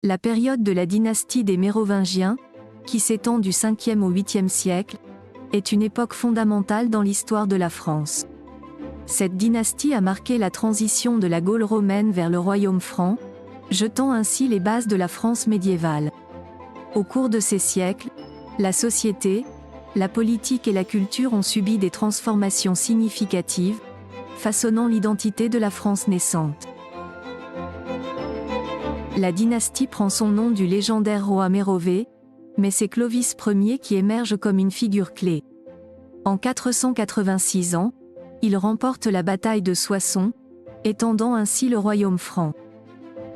La période de la dynastie des Mérovingiens, qui s'étend du 5e au 8e siècle, est une époque fondamentale dans l'histoire de la France. Cette dynastie a marqué la transition de la Gaule romaine vers le royaume franc, jetant ainsi les bases de la France médiévale. Au cours de ces siècles, la société, la politique et la culture ont subi des transformations significatives, façonnant l'identité de la France naissante. La dynastie prend son nom du légendaire roi Mérové, mais c'est Clovis Ier qui émerge comme une figure clé. En 486 ans, il remporte la bataille de Soissons, étendant ainsi le royaume franc.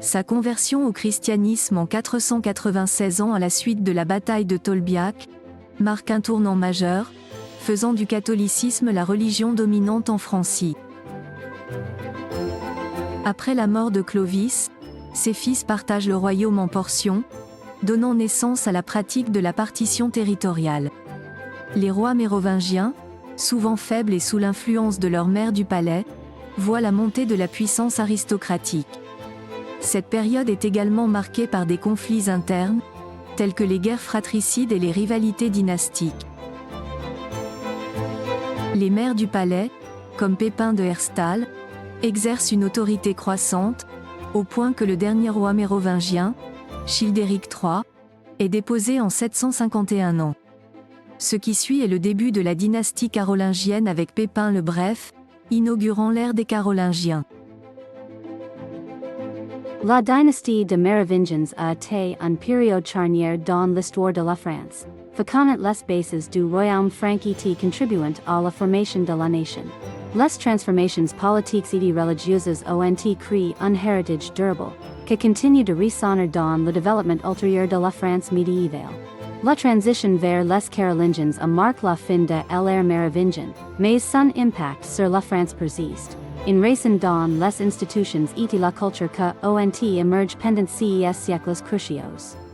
Sa conversion au christianisme en 496 ans à la suite de la bataille de Tolbiac marque un tournant majeur, faisant du catholicisme la religion dominante en Francie. Après la mort de Clovis, ses fils partagent le royaume en portions, donnant naissance à la pratique de la partition territoriale. Les rois mérovingiens, souvent faibles et sous l'influence de leur mère du palais, voient la montée de la puissance aristocratique. Cette période est également marquée par des conflits internes, tels que les guerres fratricides et les rivalités dynastiques. Les mères du palais, comme Pépin de Herstal, exercent une autorité croissante, au point que le dernier roi mérovingien, Childéric III, est déposé en 751 ans. Ce qui suit est le début de la dynastie carolingienne avec Pépin le Bref, inaugurant l'ère des Carolingiens. La dynastie de Mérovingiens a été une période charnière dans l'histoire de la France, fréquemment les bases du royaume franquiste contribuant à la formation de la nation. Les transformations politiques et religieuses ont créé un héritage durable, qui continue de ressonner dans le développement ultérieur de la France médiévale. La transition vers les Carolingiens a marqué la fin de l'ère mérovingienne, mais son impact sur la France persiste. In raison dans les institutions et la culture que ont émergé pendant ces siècles cruciaux.